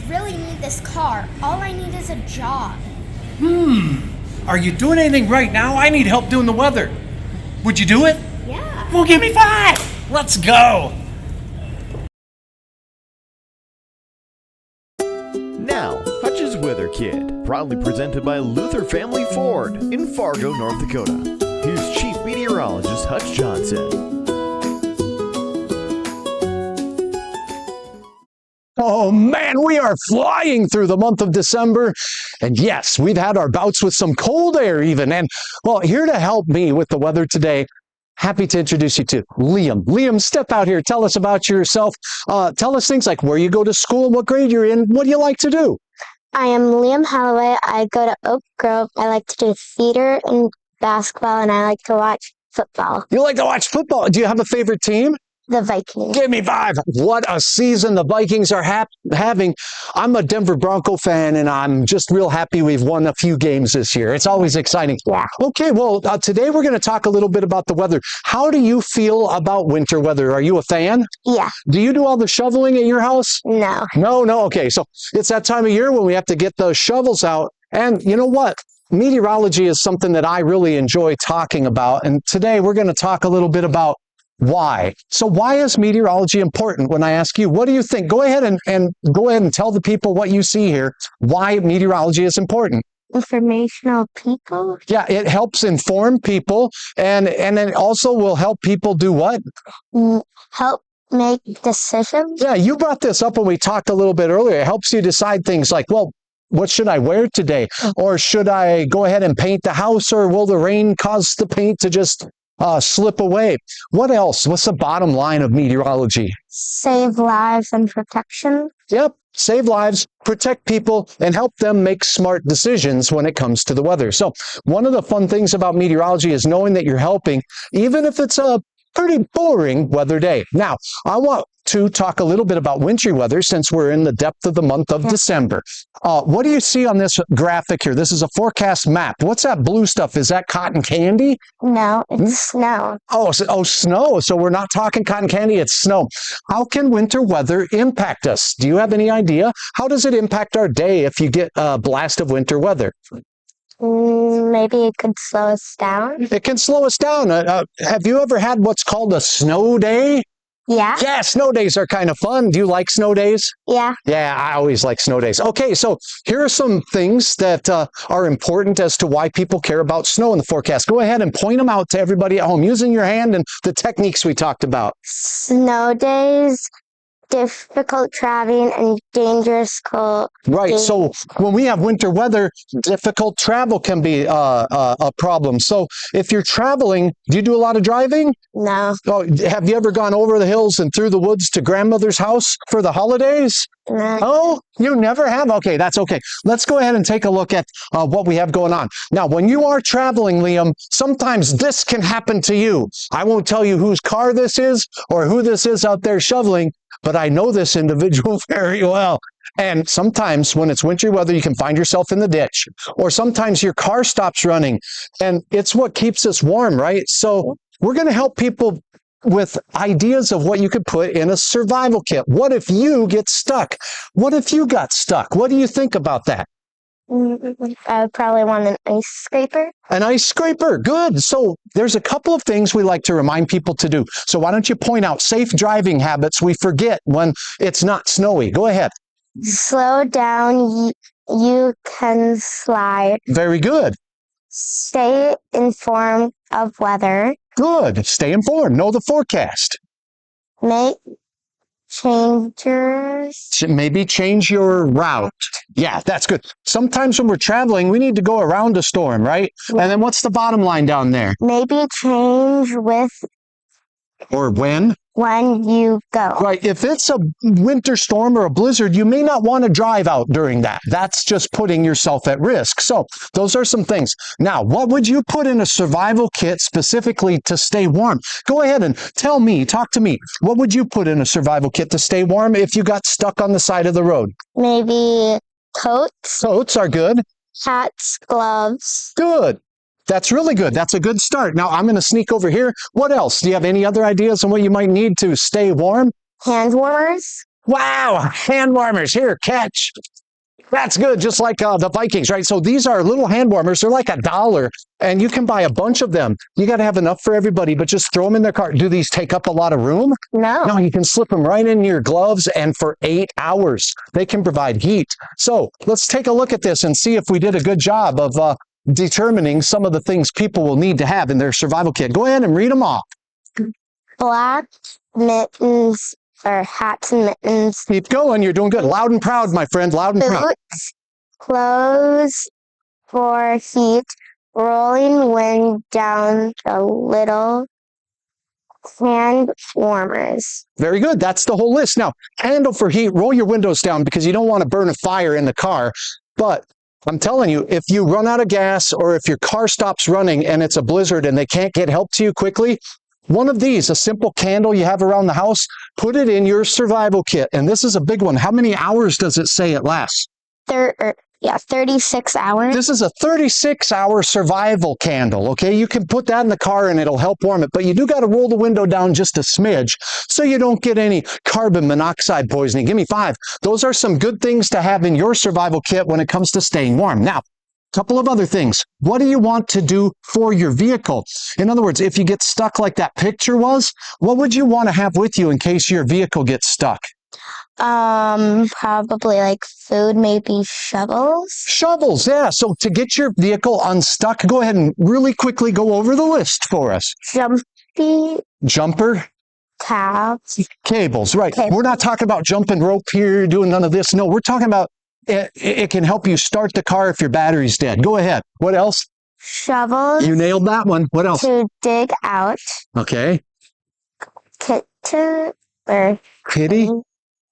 really need this car. All I need is a job. Are you doing anything right now? I need help doing the weather. Would you do it? Yeah. Well, give me 5. Let's go. Now, HUTCH'S Weather Kit, proudly presented by Luther Family Ford in Fargo, North Dakota. Here's Chief Meteorologist Hutch Johnson. Oh man, we are flying through the month of December. And yes, we've had our bouts with some cold air even. And well, here to help me with the weather today, happy to introduce you to Liam. Liam, step out here. Tell us about yourself. Tell us things like where you go to school, what grade you're in, what do you like to do? I am Liam Hallaway. I go to Oak Grove. I like to do theater and basketball, and I like to watch football. You like to watch football. Do you have a favorite team? The Vikings. Give me 5. What a season the Vikings are having. I'm a Denver Bronco fan, and I'm just real happy we've won a few games this year. It's always exciting. Yeah. Okay, well, today we're going to talk a little bit about the weather. How do you feel about winter weather? Are you a fan? Yeah. Do you do all the shoveling at your house? No. No. Okay, so it's that time of year when we have to get those shovels out. And you know what? Meteorology is something that I really enjoy talking about. And today we're going to talk a little bit about why. So why is meteorology important? When I ask you, what do you think? Go ahead and tell the people what you see here, why meteorology is important. Informational people? Yeah, it helps inform people, and it also will help people do what? Help make decisions? Yeah, you brought this up when we talked a little bit earlier. It helps you decide things like, well, what should I wear today? Or should I go ahead and paint the house, or will the rain cause the paint to just slip away? What else? What's the bottom line of meteorology? Save lives and protection. Yep. Save lives, protect people, and help them make smart decisions when it comes to the weather. So one of the fun things about meteorology is knowing that you're helping, even if it's a pretty boring weather day. Now, I want to talk a little bit about wintry weather since we're in the depth of the month of December. What do you see on this graphic here? This is a forecast map. What's that blue stuff? Is that cotton candy? No, it's snow. Oh, snow. So we're not talking cotton candy, it's snow. How can winter weather impact us? Do you have any idea? How does it impact our day if you get a blast of winter weather? Maybe it could slow us down. It can slow us down. Have you ever had what's called a snow day? Yeah. Yeah, snow days are kind of fun. Do you like snow days? Yeah. Yeah, I always like snow days. Okay, so here are some things that are important as to why people care about snow in the forecast. Go ahead and point them out to everybody at home using your hand and the techniques we talked about. Snow days, difficult traveling, and dangerous cold. Right, so when we have winter weather, difficult travel can be a problem. So if you're traveling, do you do a lot of driving? No. Oh, have you ever gone over the hills and through the woods to grandmother's house for the holidays? No. Oh, you never have? Okay, that's okay. Let's go ahead and take a look at what we have going on. Now, when you are traveling, Liam, sometimes this can happen to you. I won't tell you whose car this is or who this is out there shoveling, but I know this individual very well. And sometimes when it's wintry weather, you can find yourself in the ditch, or sometimes your car stops running, and it's what keeps us warm, right? So we're going to help people with ideas of what you could put in a survival kit. What if you get stuck? What if you got stuck? What do you think about that? I would probably want an ice scraper. An ice scraper, good. So there's a couple of things we like to remind people to do. So why don't you point out safe driving habits we forget when it's not snowy? Go ahead. Slow down. You can slide. Very good. Stay informed of weather. Good. Stay informed. Know the forecast. Make changes. Maybe change your route. Yeah, that's good. Sometimes when we're traveling, we need to go around a storm, right? And then what's the bottom line down there? Maybe change with Or when? when you go. Right. If it's a winter storm or a blizzard, you may not want to drive out during that. That's just putting yourself at risk. So those are some things. Now, what would you put in a survival kit specifically to stay warm? Go ahead and tell me, talk to me. What would you put in a survival kit to stay warm if you got stuck on the side of the road? Maybe coats, Coats are good. hats, gloves. Good. That's really good. That's a good start. Now, I'm going to sneak over here. What else? Do you have any other ideas on what you might need to stay warm? Hand warmers. Wow, hand warmers. Here, catch. That's good, just like the Vikings, right? So these are little hand warmers. They're like $1, and you can buy a bunch of them. You got to have enough for everybody, but just throw them in their car. Do these take up a lot of room? No. No, you can slip them right in your gloves, and for 8 hours, they can provide heat. So let's take a look at this and see if we did a good job of determining some of the things people will need to have in their survival kit. Go ahead and read them off. Black mittens or hats and mittens. Keep going. You're doing good. Loud and proud, my friend. Loud and proud. Boots, clothes for heat, rolling wind down the little hand warmers. Very good. That's the whole list. Now, candle for heat, roll your windows down because you don't want to burn a fire in the car. But I'm telling you, if you run out of gas or if your car stops running and it's a blizzard and they can't get help to you quickly, one of these, a simple candle you have around the house, put it in your survival kit. And this is a big one. How many hours does it say it lasts? 36 hours. This is a 36-hour survival candle, okay? You can put that in the car and it'll help warm it, but you do got to roll the window down just a smidge so you don't get any carbon monoxide poisoning. Give me 5. Those are some good things to have in your survival kit when it comes to staying warm. Now, couple of other things. What do you want to do for your vehicle? In other words, if you get stuck like that picture was, what would you want to have with you in case your vehicle gets stuck? Probably like food, maybe shovels. Shovels, yeah. So to get your vehicle unstuck, go ahead and really quickly go over the list for us. Jumper. Tabs. Cables, right. We're not talking about jumping rope here, doing none of this. No, we're talking about it can help you start the car if your battery's dead. Go ahead. What else? Shovels. You nailed that one. What else? To dig out. Okay. Kitty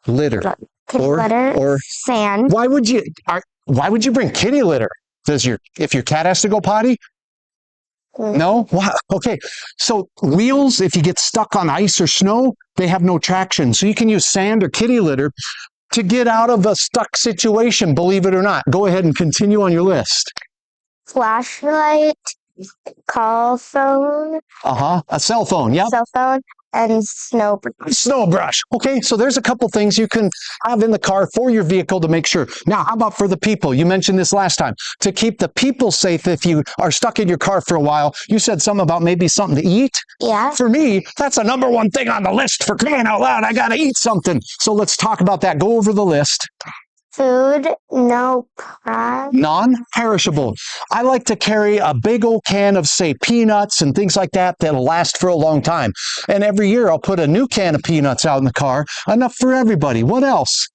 litter. Litter. Or sand. Why would you bring kitty litter? If your cat has to go potty? No? Wow. Okay. So wheels, if you get stuck on ice or snow, they have no traction. So you can use sand or kitty litter to get out of a stuck situation, believe it or not. Go ahead and continue on your list. Flashlight, call phone. A cell phone, yeah. Cell phone and snow brush. Snow brush. Okay, so there's a couple things you can have in the car for your vehicle to make sure. Now, how about for the people? You mentioned this last time. To keep the people safe if you are stuck in your car for a while, you said something about maybe something to eat. Yeah. For me, that's the number one thing on the list. For crying out loud, I gotta eat something. So let's talk about that. Go over the list. Food, no product. Non-perishable. I like to carry a big old can of, say, peanuts and things like that that'll last for a long time. And every year I'll put a new can of peanuts out in the car, enough for everybody. What else?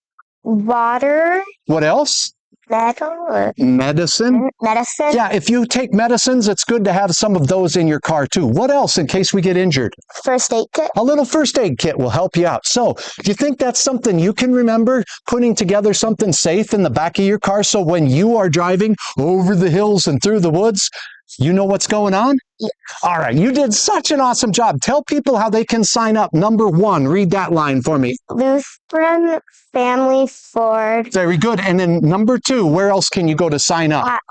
Water. What else? Medicine. Medicine. Yeah, if you take medicines, it's good to have some of those in your car too. What else in case we get injured? First aid kit. A little first aid kit will help you out. So, do you think that's something you can remember, putting together something safe in the back of your car so when you are driving over the hills and through the woods, you know what's going on? Yeah. All right, you did such an awesome job. Tell people how they can sign up. Number 1, read that line for me. Lutheran Family Ford. Very good. And then number 2, where else can you go to sign up? At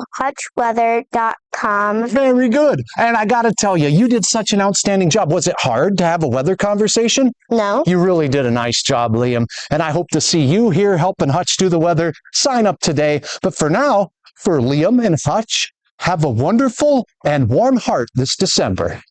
HUTCH'Sweather.com. Very good. And I got to tell you, you did such an outstanding job. Was it hard to have a weather conversation? No. You really did a nice job, Liam. And I hope to see you here helping Hutch do the weather. Sign up today. But for now, for Liam and Hutch, have a wonderful and warm heart this December.